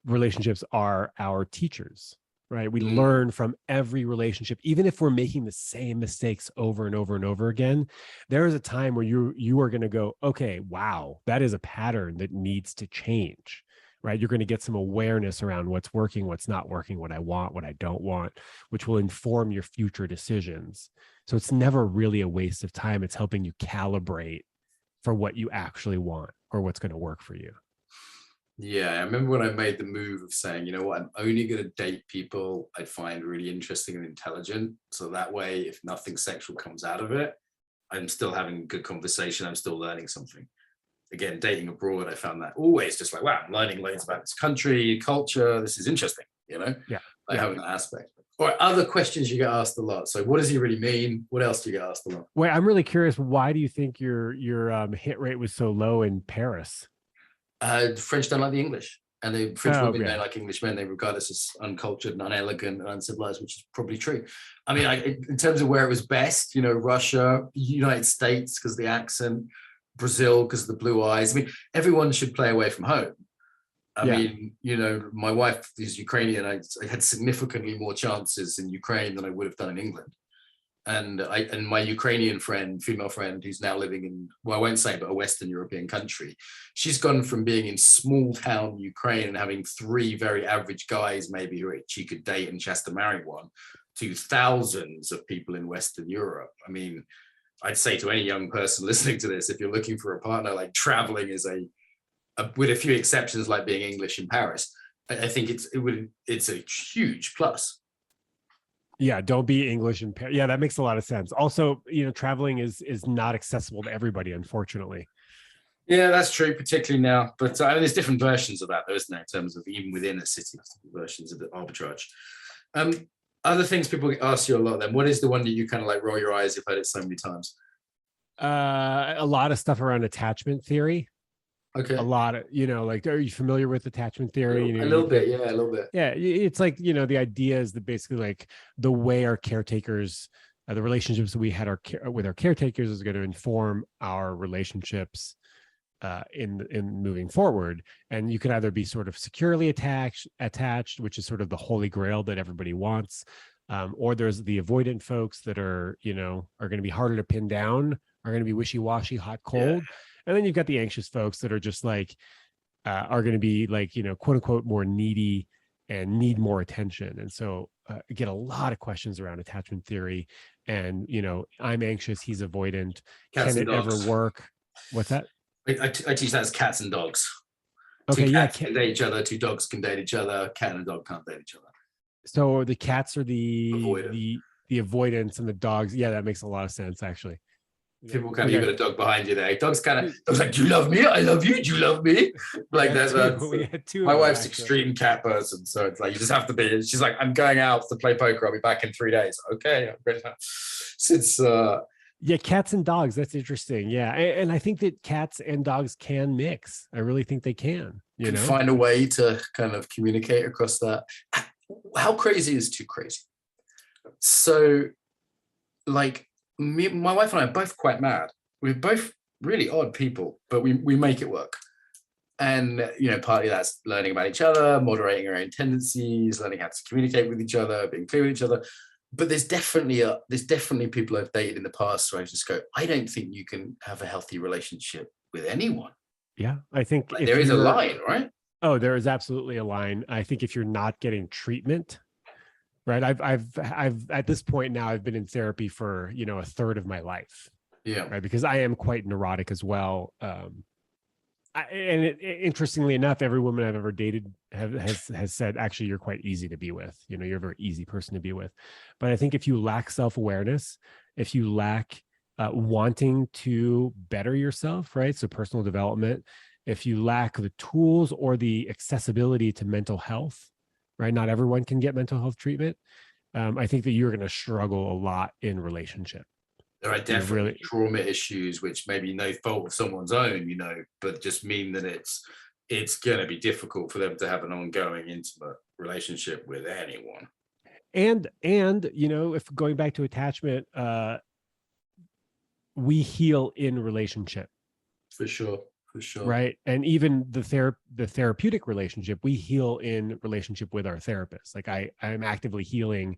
B: relationships are our teachers. Right. We learn from every relationship, even if we're making the same mistakes over and over and over again. There is a time where you are going to go, okay, wow, that is a pattern that needs to change. Right. You're going to get some awareness around what's working, what's not working, what I want, what I don't want, which will inform your future decisions. So it's never really a waste of time. It's helping you calibrate for what you actually want or what's going to work for you.
A: Yeah, I remember when I made the move of saying, you know what, I'm only going to date people I find really interesting and intelligent. So that way, if nothing sexual comes out of it, I'm still having a good conversation. I'm still learning something. Again, dating abroad, I found that always just like, wow, I'm learning loads about this country, culture. This is interesting,
B: Yeah.
A: I have that aspect. All right, other questions you get asked a lot. So what does he really mean? What else do you get asked a lot?
B: Wait, I'm really curious. Why do you think your hit rate was so low in Paris?
A: French don't like the English. And the French
B: Oh,
A: women
B: yeah.
A: don't like English men. They regard us as uncultured and unelegant and uncivilized, which is probably true. I mean, in terms of where it was best, Russia, United States, because of the accent, Brazil, because of the blue eyes. I mean, everyone should play away from home. I mean, my wife is Ukrainian. I had significantly more chances in Ukraine than I would have done in England. And my Ukrainian friend, female friend, who's now living in, well, I won't say, but a Western European country, she's gone from being in small town Ukraine and having 3 very average guys, maybe, who she could date and she has to marry one, to thousands of people in Western Europe. I mean, I'd say to any young person listening to this, if you're looking for a partner, like, traveling is with a few exceptions, like being English in Paris, I think it's a huge plus.
B: Yeah, don't be English in Paris. Yeah, that makes a lot of sense. Also, traveling is not accessible to everybody, unfortunately.
A: Yeah, that's true, particularly now. But there's different versions of that, though, isn't there, in terms of even within a city, versions of the arbitrage. Other things people ask you a lot then, what is the one that you kind of like roll your eyes, you've heard it so many times?
B: A lot of stuff around attachment theory.
A: Okay.
B: A lot of, like, are you familiar with attachment theory?
A: A little bit, yeah, a little bit.
B: Yeah, it's like, the idea is that basically, like, the way our caretakers, the relationships that we had with our caretakers is going to inform our relationships in moving forward. And you could either be sort of securely attached, which is sort of the holy grail that everybody wants, or there's the avoidant folks that are going to be harder to pin down, are going to be wishy-washy, hot, cold. Yeah. And then you've got the anxious folks that are just like, are going to be like, quote unquote, more needy and need more attention. And so I get a lot of questions around attachment theory and, I'm anxious, he's avoidant. Can it ever work? What's that?
A: I teach that as cats and dogs.
B: Okay,
A: 2 cats can date each other, 2 dogs can date each other, cat and a dog can't date each other.
B: So the cats are the avoidance, and the dogs, yeah, that makes a lot of sense, actually.
A: People kind of, you got a dog behind you there. Dog's like, do you love me? I love you. Do you love me? Like that's my wife's extreme cat person, so it's like you just have to be. She's like, I'm going out to play poker. I'll be back in 3 days. Okay, I'm great. Since
B: yeah, cats and dogs. That's interesting. Yeah, and I think that cats and dogs can mix. I really think they can. You know,
A: find a way to kind of communicate across that. How crazy is too crazy? So, like, my wife and I are both quite mad. We're both really odd people, but we make it work. And, partly that's learning about each other, moderating our own tendencies, learning how to communicate with each other, being clear with each other. But there's definitely people I've dated in the past where I just go, I don't think you can have a healthy relationship with anyone.
B: Yeah, I think
A: like there is a line, right?
B: Oh, there is absolutely a line. I think if you're not getting treatment, right? I've at this point now, I've been in therapy for, a third of my life.
A: Yeah.
B: Right. Because I am quite neurotic as well. Interestingly enough, every woman I've ever dated has said, actually, you're quite easy to be with. You're a very easy person to be with. But I think if you lack self-awareness, if you lack wanting to better yourself, right? So personal development, if you lack the tools or the accessibility to mental health, right? Not everyone can get mental health treatment. I think that you're going to struggle a lot in relationship.
A: There are definitely trauma issues, which maybe no fault of someone's own, but just mean that it's going to be difficult for them to have an ongoing intimate relationship with anyone.
B: And if going back to attachment, we heal in relationship.
A: For sure.
B: Right. And even the therapeutic relationship, we heal in relationship with our therapist. Like I'm actively healing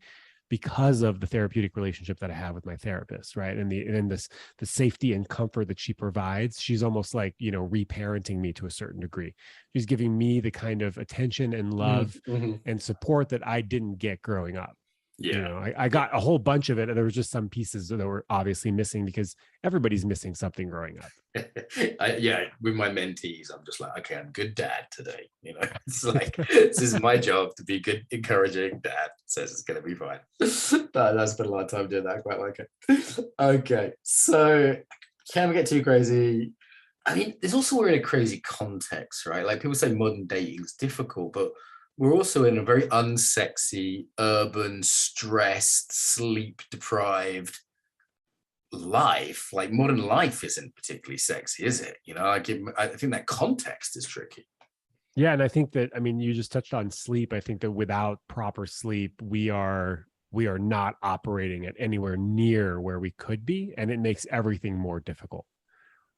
B: because of the therapeutic relationship that I have with my therapist, right? And the safety and comfort that she provides, she's almost like, reparenting me to a certain degree. She's giving me the kind of attention and love and support that I didn't get growing up.
A: Yeah.
B: I got a whole bunch of it, and there was just some pieces that were obviously missing because everybody's missing something growing up.
A: With my mentees, I'm just like, okay, I'm good dad today. It's like, this is my job to be good, encouraging dad. Says it's going to be fine. I spent a lot of time doing that. I quite like it. Okay, so can we get too crazy? I mean, there's also, we're in a crazy context, right? Like people say modern dating is difficult, but we're also in a very unsexy, urban, stressed, sleep-deprived life. Like modern life isn't particularly sexy, is it? I think that context is tricky.
B: Yeah. And I think that, I mean, you just touched on sleep. I think that without proper sleep, we are not operating at anywhere near where we could be. And it makes everything more difficult,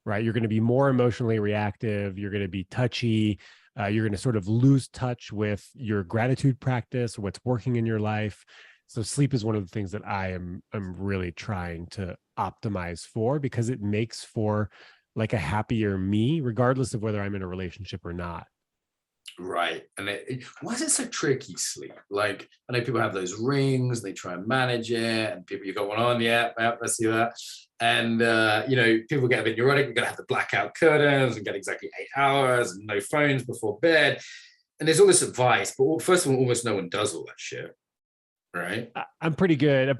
B: right? You're going to be more emotionally reactive. You're going to be touchy. You're going to sort of lose touch with your gratitude practice, what's working in your life. So sleep is one of the things that I'm really trying to optimize for, because it makes for like a happier me, regardless of whether I'm in a relationship or not.
A: Right. And why is it so tricky, sleep? Like, I know people have those rings, they try and manage it, and people, you got one on, yeah, I see that. And, people get a bit neurotic. We're going to have the blackout curtains and get exactly 8 hours and no phones before bed. And there's all this advice, but first of all, almost no one does all that shit. Right.
B: I'm pretty good.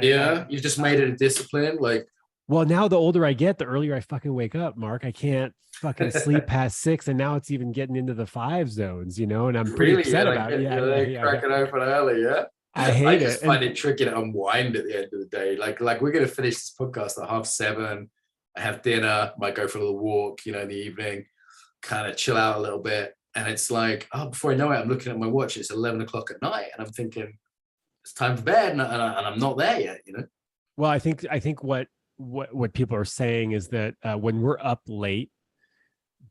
A: Yeah. You just made it a discipline. Like,
B: well, now the older I get, the earlier I fucking wake up, Mark. I can't fucking sleep past 6. And now it's even getting into the 5 zones, and I'm pretty upset about it. Yeah.
A: Crack it open early, yeah.
B: I hate
A: just find it tricky to unwind at the end of the day. Like we're gonna finish this podcast at 7:30. I have dinner, might go for a little walk, in the evening, kind of chill out a little bit. And it's like, before I know it, I'm looking at my watch, it's 11 o'clock at night, and I'm thinking it's time for bed, and I'm not there yet,
B: Well, I think what people are saying is that when we're up late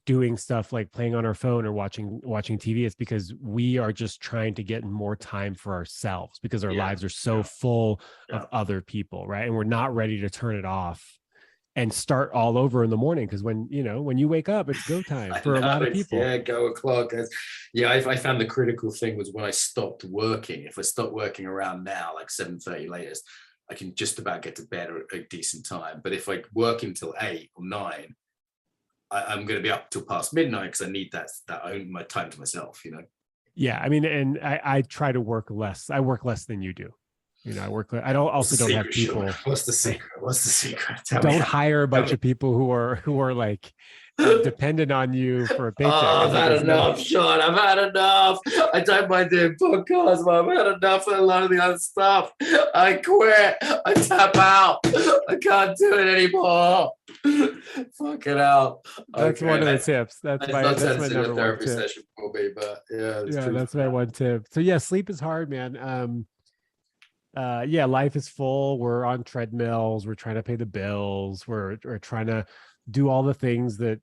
B: doing stuff like playing on our phone or watching TV, it's because we are just trying to get more time for ourselves, because our lives are so full of other people, right? And we're not ready to turn it off and start all over in the morning, because when you wake up, it's go time for a lot of people.
A: Yeah, go o'clock. I found the critical thing was when I stopped working. If I stop working around now, like 7:30 latest, I can just about get to bed at a decent time. But if I work until 8 or 9, I'm going to be up till past midnight, because I need that own my time to myself,
B: Yeah, I mean, and I try to work less. I work less than you do. I work. I don't have people.
A: Sean? What's the secret?
B: Don't hire a bunch of people who are like dependent on you for a paycheck.
A: I've had enough, Sean. I've had enough. I don't mind doing podcasts, but I've had enough of a lot of the other stuff. I quit. I tap out. I can't do it anymore. Fuck it out.
B: That's one of the tips. That's my number one tip.
A: Session for me, but
B: that's my one tip. So yeah, sleep is hard, man. Life is full. We're on treadmills. We're trying to pay the bills. We're trying to do all the things that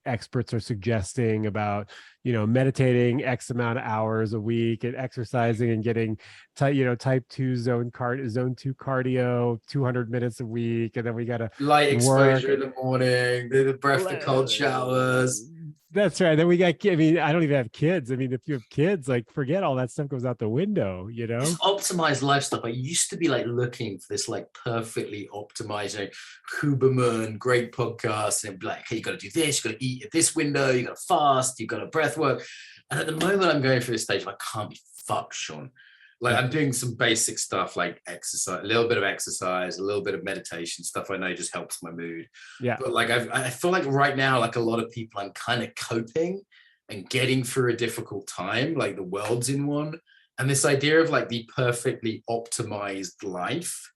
B: experts are suggesting about, meditating X amount of hours a week and exercising and getting type 2 zone 2 cardio, 200 minutes a week. And then we got to
A: light exposure in the morning, the breath to cold showers.
B: That's right. Then we got, I don't even have kids. If you have kids, like, forget all that stuff goes out the window,
A: This optimized lifestyle. I used to be like looking for this like perfectly optimized, Huberman, great podcast, and be like, hey, you got to do this, you got to eat at this window, you got to fast, you got to breath work. And at the moment I'm going through a stage where I can't be fucked, Shaun. Like, I'm doing some basic stuff like exercise, a little bit of exercise, a little bit of meditation, stuff I know just helps my mood.
B: Yeah.
A: But like, I feel like right now, like a lot of people, I'm kind of coping and getting through a difficult time. Like, the world's in one. And this idea of like the perfectly optimized life,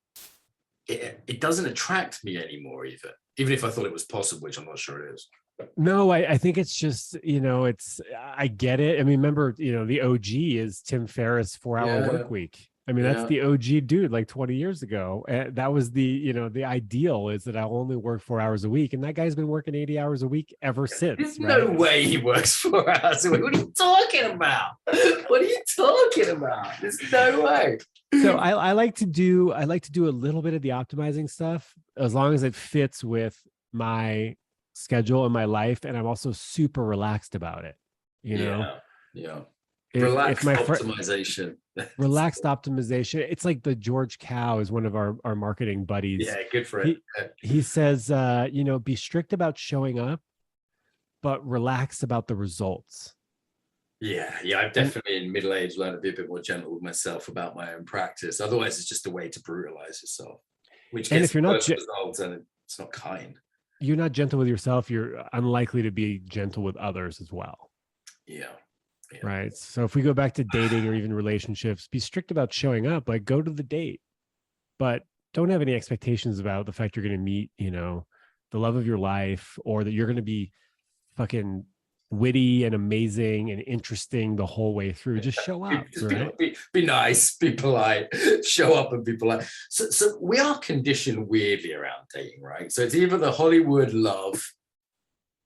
A: it doesn't attract me anymore, even if I thought it was possible, which I'm not sure it is.
B: No, I think it's just, I get it. Remember, the OG is Tim Ferriss 4-Hour Work Week. That's the OG dude, like 20 years ago. That was the ideal, is that I'll only work 4 hours a week. And that guy's been working 80 hours a week ever since.
A: There's no way he works 4 hours a week. What are you talking about? There's no way.
B: So I like to do a little bit of the optimizing stuff, as long as it fits with my schedule in my life, and I'm also super relaxed about it.
A: Relaxed optimization.
B: Relaxed optimization. It's like the George Cow is one of our marketing buddies.
A: Yeah, good for it.
B: He says, be strict about showing up, but relax about the results.
A: Yeah, I've definitely in middle age learned to be a bit more gentle with myself about my own practice. Otherwise, it's just a way to brutalize yourself, which gets results, and it's not kind.
B: You're not gentle with yourself, you're unlikely to be gentle with others as well.
A: Yeah.
B: Right. So if we go back to dating or even relationships, be strict about showing up, like go to the date, but don't have any expectations about the fact you're going to meet, the love of your life, or that you're going to be fucking witty and amazing and interesting the whole way through. Just show up, right?
A: Be nice, be polite, show up and be polite. So we are conditioned weirdly around dating, right? So it's either the Hollywood love,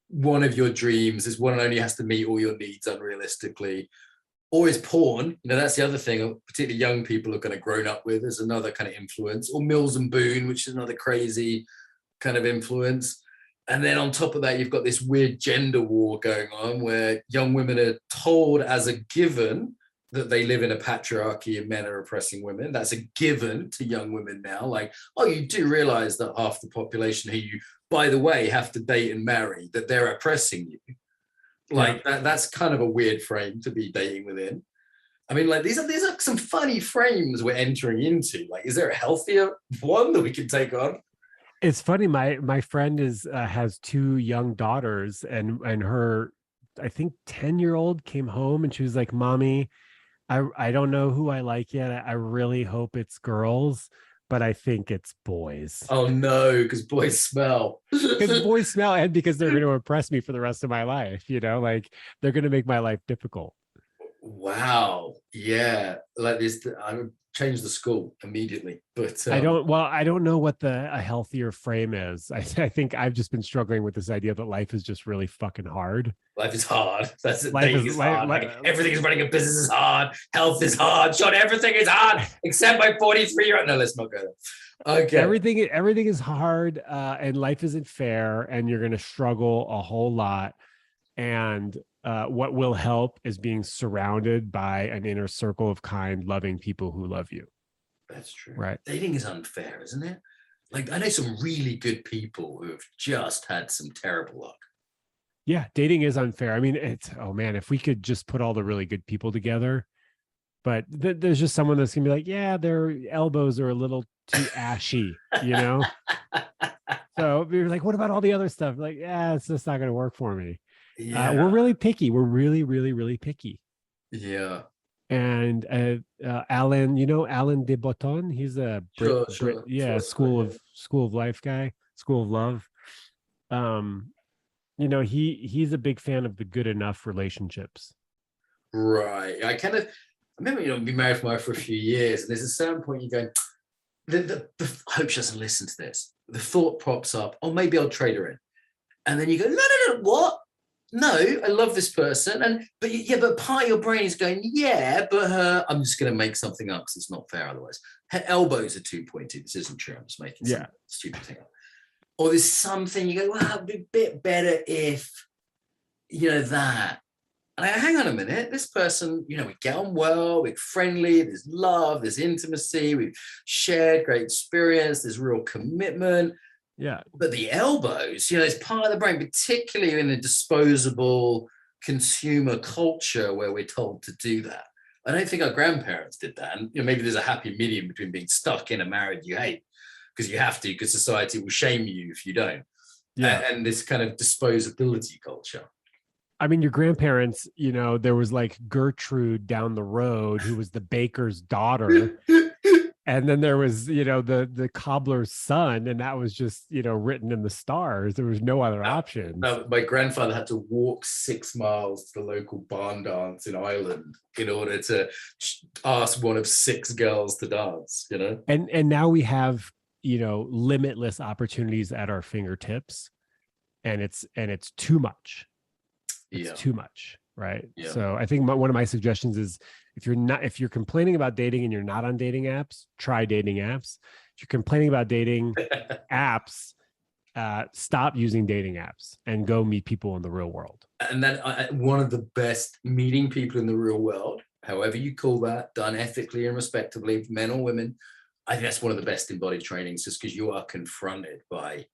A: one of your dreams is one and only has to meet all your needs unrealistically, or is porn. That's the other thing, particularly young people are kind of grown up with, as another kind of influence, or Mills and Boone, which is another crazy kind of influence. And then on top of that, you've got this weird gender war going on where young women are told as a given that they live in a patriarchy and men are oppressing women. That's a given to young women now. Like, oh, you do realize that half the population here, you, by the way, have to date and marry, that they're oppressing you. Like that's kind of a weird frame to be dating within. I mean, like these are some funny frames we're entering into. Like, is there a healthier one that we can take on?
B: It's funny. My friend has 2 young daughters, and her, I think 10-year-old came home and she was like, "Mommy, I don't know who I like yet. I really hope it's girls, but I think it's boys."
A: Oh no, because boys smell.
B: Because boys smell, and because they're going to oppress me for the rest of my life. Like they're going to make my life difficult.
A: Wow. Yeah. Like this, I would change the school immediately. But
B: I don't know what a healthier frame is. I think I've just been struggling with this idea that life is just really fucking hard.
A: Life is hard. That's it.
B: Life
A: is hard. Everything is running a business is hard. Health is hard. Sean, everything is hard except my 43-year-old. No, let's not go there. Okay.
B: Everything is hard, and life isn't fair, and you're going to struggle a whole lot. And what will help is being surrounded by an inner circle of kind, loving people who love you.
A: That's true.
B: Right.
A: Dating is unfair, isn't it? Like, I know some really good people who have just had some terrible luck.
B: Yeah, dating is unfair. I mean, oh man, if we could just put all the really good people together, but there's just someone that's gonna be like, yeah, their elbows are a little too ashy, So we're like, what about all the other stuff? Like, yeah, it's just not gonna work for me. Yeah. We're really picky. We're really, really, really picky.
A: Yeah.
B: And Alan, Alan de Botton, he's a School of Life guy, School of Love. He's a big fan of the good enough relationships.
A: Right. I remember, been married for a few years, and there's a certain point you go, I hope she doesn't listen to this. The thought pops up, oh, maybe I'll trade her in. And then you go, no, what? No, I love this person. But part of your brain is going, yeah, but I'm just going to make something up because it's not fair otherwise. Her elbows are too pointy. This isn't true. I'm just making some stupid thing up. Or there's something you go, well, it'd be a bit better if, that. And I go, hang on a minute, this person, we get on well, we're friendly, there's love, there's intimacy, we've shared great experience, there's real commitment.
B: Yeah.
A: But the elbows, it's part of the brain, particularly in a disposable consumer culture where we're told to do that. I don't think our grandparents did that. And maybe there's a happy medium between being stuck in a marriage you hate because you have to, because society will shame you if you don't. Yeah. And this kind of disposability culture.
B: I mean, your grandparents, there was like Gertrude down the road who was the baker's daughter. And then there was, the cobbler's son, and that was just, written in the stars. There was no other option.
A: No, my grandfather had to walk 6 miles to the local barn dance in Ireland in order to ask one of 6 girls to dance,
B: And now we have, limitless opportunities at our fingertips, and it's too much. It's too much. Right. Yeah. So I think one of my suggestions is if you're complaining about dating and you're not on dating apps, try dating apps. If you're complaining about dating apps, stop using dating apps and go meet people in the real world.
A: And then one of the best meeting people in the real world, however you call that, done ethically and respectably, men or women, I think that's one of the best embodied trainings, just because you are confronted by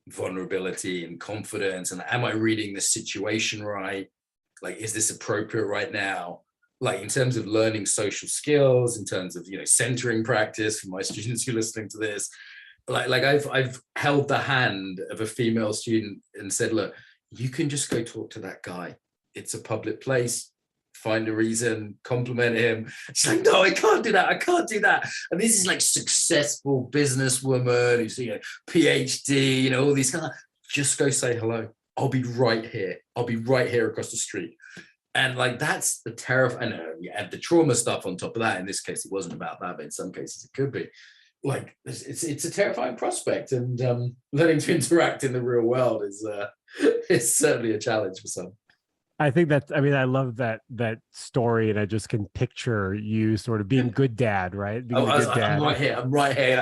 A: vulnerability and confidence. And am I reading the situation right? Like, is this appropriate right now? Like, in terms of learning social skills, in terms of, centering practice for my students who are listening to this, like I've held the hand of a female student and said, look, you can just go talk to that guy. It's a public place. Find a reason, compliment him. She's like, no, I can't do that. I can't do that. And this is like successful businesswoman who's, PhD, all these kind of, just go say hello. I'll be right here. I'll be right here across the street. And like, that's the terrifying. You add the trauma stuff on top of that. In this case, it wasn't about that, but in some cases it could be. Like, it's a terrifying prospect, and learning to interact in the real world is certainly a challenge for some.
B: I think that's, I mean, I love that story, and I just can picture you sort of being good dad, right? Being
A: good dad. I'm right here. I'm right here.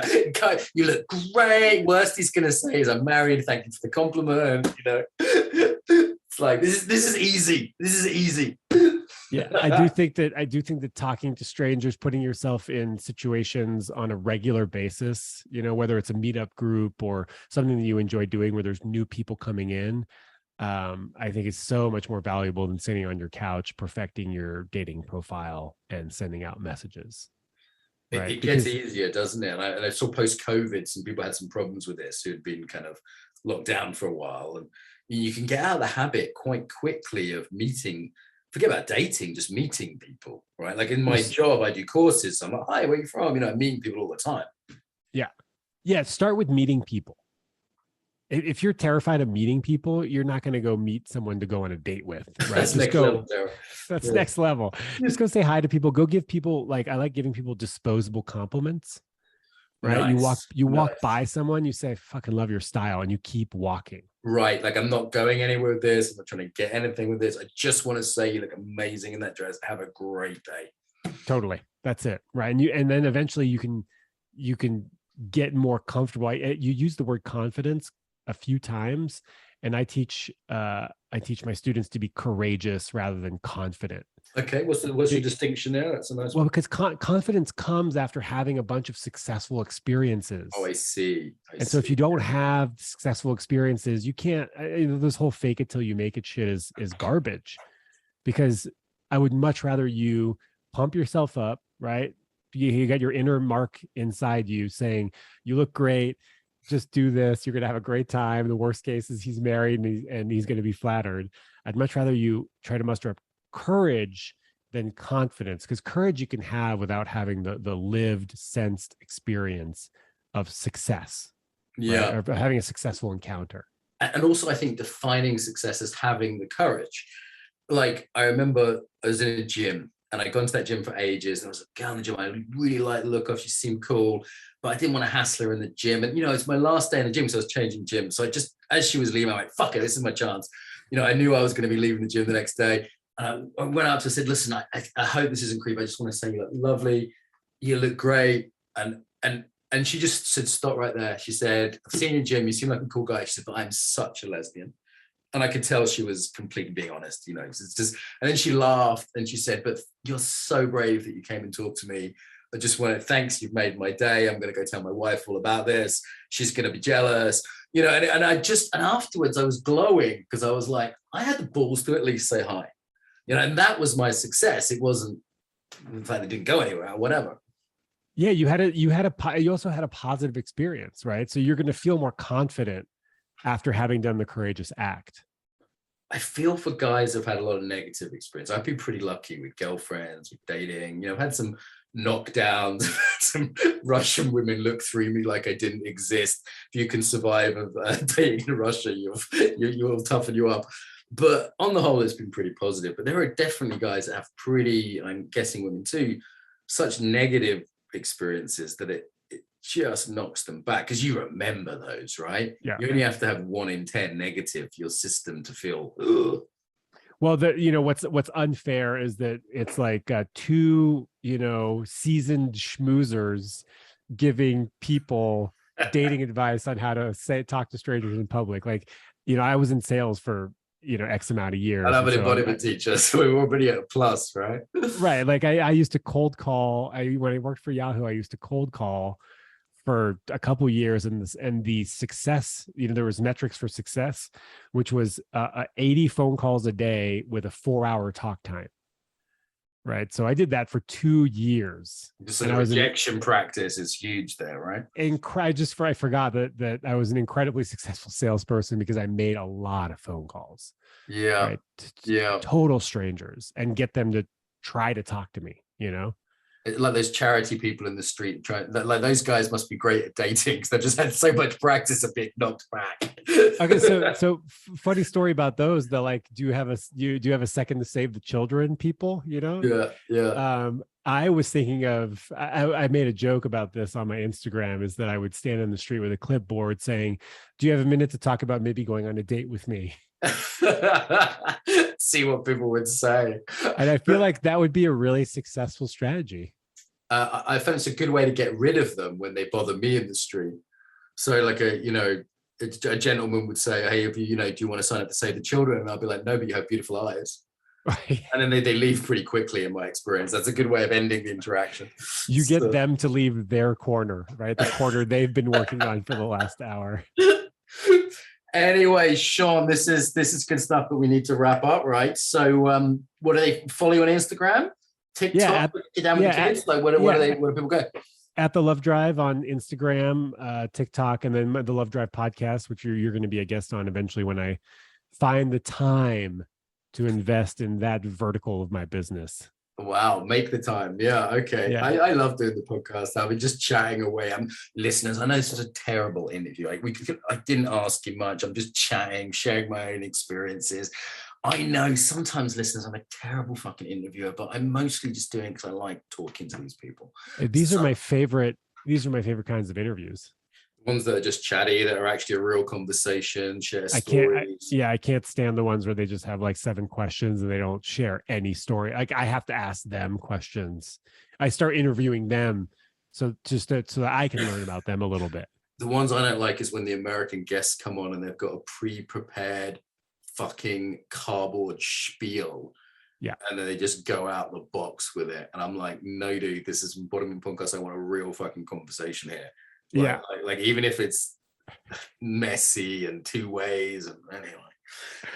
A: You look great. Worst he's gonna say is, "I'm married. Thank you for the compliment." You know, it's like, this is easy. This is easy.
B: Yeah, I do think that talking to strangers, putting yourself in situations on a regular basis, you know, whether it's a meetup group or something that you enjoy doing where there's new people coming in, I think it's so much more valuable than sitting on your couch perfecting your dating profile and sending out messages.
A: Right? It gets easier, doesn't it? And I saw post-COVID, some people had some problems with this who had been kind of locked down for a while, and you can get out of the habit quite quickly of meeting. Forget about dating, just meeting people, right? Like in my job, I do courses. So I'm like, "Hi, where are you from?" You know, I'm meeting people all the time.
B: Yeah. Start with meeting people. If you're terrified of meeting people, you're not going to go meet someone to go on a date with, right?
A: That's next level.
B: That's next level. Just go say hi to people. Go give people, like, I like giving people disposable compliments, right?
A: Nice.
B: You walk by someone, you say, "Fucking love your style," and you keep walking.
A: Right. Like, I'm not going anywhere with this. I'm not trying to get anything with this. I just want to say you look amazing in that dress. Have a great day.
B: Totally. That's it. Right. And then eventually you can get more comfortable. You use the word confidence a few times, and I teach my students to be courageous rather than confident.
A: Okay, what's your distinction there? That's a nice one.
B: Well, because confidence comes after having a bunch of successful experiences.
A: Oh, I see.
B: So if you don't have successful experiences, you can't. This whole fake it till you make it shit is garbage. Because I would much rather you pump yourself up, right? You got your inner Mark inside you saying, "You look great. Just do this. You're going to have a great time." The worst case is he's married and he's going to be flattered. I'd much rather you try to muster up courage than confidence, because courage you can have without having the lived, sensed experience of success.
A: Yeah.
B: Right? Or having a successful encounter.
A: And also, I think defining success as having the courage. Like, I remember I was in a gym, and I'd gone to that gym for ages, and I was like, "Girl in the gym, I really like the look of, she seemed cool," but I didn't want to hassle her in the gym. And, you know, it's my last day in the gym, so I was changing gym. So I just, as she was leaving, I'm like, "Fuck it, this is my chance." You know, I knew I was going to be leaving the gym the next day. And I went up to her and said, "Listen, I hope this isn't creepy. I just want to say you look lovely. You look great." And she just said, "Stop right there." She said, "I've seen you in the gym. You seem like a cool guy." She said, "But I'm such a lesbian." And I could tell she was completely being honest, you know, it's just, and then she laughed and she said, "But you're so brave that you came and talked to me. I just want to, thanks, you've made my day. I'm going to go tell my wife all about this. She's going to be jealous." You know, and afterwards I was glowing, because I was like, I had the balls to at least say hi, you know, and that was my success. It wasn't the fact that it didn't go anywhere or whatever.
B: Yeah. You also had a positive experience, right? So you're going to feel more confident after having done the courageous act.
A: I feel for guys who've had a lot of negative experience. I've been pretty lucky with girlfriends, with dating. You know, I've had some knockdowns, some Russian women look through me like I didn't exist. If you can survive dating in Russia, you'll toughen you up. But on the whole, it's been pretty positive. But there are definitely guys that have pretty, I'm guessing women too, such negative experiences that it just knocks them back, because you remember those, right?
B: Yeah.
A: You only have to have 1 in 10 negative for your system to feel, ugh.
B: Well, you know, what's unfair is that it's like two, you know, seasoned schmoozers giving people dating advice on how to talk to strangers in public. Like, you know, I was in sales for, you know, X amount of years.
A: I have an embodiment teacher, so we're already at a plus, right?
B: Right. Like I used to cold call. When I worked for Yahoo, I used to cold call for a couple of years, and the success, you know, there was metrics for success, which was 80 phone calls a day with a 4-hour talk time. Right. So I did that for 2 years.
A: So the rejection practice is huge there, right?
B: And I forgot that I was an incredibly successful salesperson because I made a lot of phone calls.
A: Yeah.
B: Right?
A: Yeah.
B: Total strangers, and get them to try to talk to me, you know?
A: Like those charity people in the street like those guys must be great at dating because they've just had so much practice of being knocked back.
B: Okay, so funny story about those. They're like, do you have a second to save the children? People,
A: Yeah.
B: I was thinking of, I made a joke about this on my Instagram, is that I would stand in the street with a clipboard saying, do you have a minute to talk about maybe going on a date with me?
A: See what people would say.
B: And I feel like that would be a really successful strategy.
A: I found it's a good way to get rid of them when they bother me in the street. So like a gentleman would say, hey, if you do you want to sign up to save the children? And I'll be like, no, but you have beautiful eyes.
B: Right.
A: And then they leave pretty quickly, in my experience. That's a good way of ending the interaction.
B: You get them to leave their corner, right? The corner they've been working on for the last hour.
A: Anyway, Shaun, this is good stuff, but we need to wrap up, right? So what do they follow you on Instagram? TikTok? Where do people go?
B: At the Love Drive on Instagram, TikTok, and then the Love Drive podcast, which you're going to be a guest on eventually when I find the time to invest in that vertical of my business.
A: Wow, make the time. Yeah, okay.
B: Yeah.
A: I love doing the podcast. I've been just chatting away. Listeners, I know this is a terrible interview. I didn't ask you much. I'm just chatting, sharing my own experiences. I know sometimes, listeners, I'm a terrible fucking interviewer, but I'm mostly just doing it because I like talking to these people.
B: These are my favorite kinds of interviews.
A: Ones that are just chatty, that are actually a real conversation, share stories.
B: I can't stand the ones where they just have like 7 questions and they don't share any story. Like I have to ask them questions. I start interviewing them so that I can learn about them a little bit.
A: The ones I don't like is when the American guests come on and they've got a pre-prepared fucking cardboard spiel.
B: Yeah.
A: And then they just go out the box with it. And I'm like, no, dude, this is Bottoming Podcast. I want a real fucking conversation here. Like even if it's messy and 2 ways, and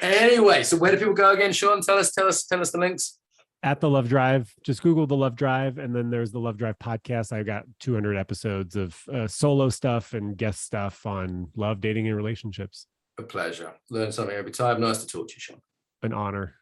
A: anyway, so where do people go again, Shaun? Tell us the links.
B: At the Love Drive, just Google the Love Drive, and then there's the Love Drive podcast. I've got 200 episodes of solo stuff and guest stuff on love, dating, and relationships.
A: A pleasure. Learn something every time. Nice to talk to you, Shaun.
B: An honor.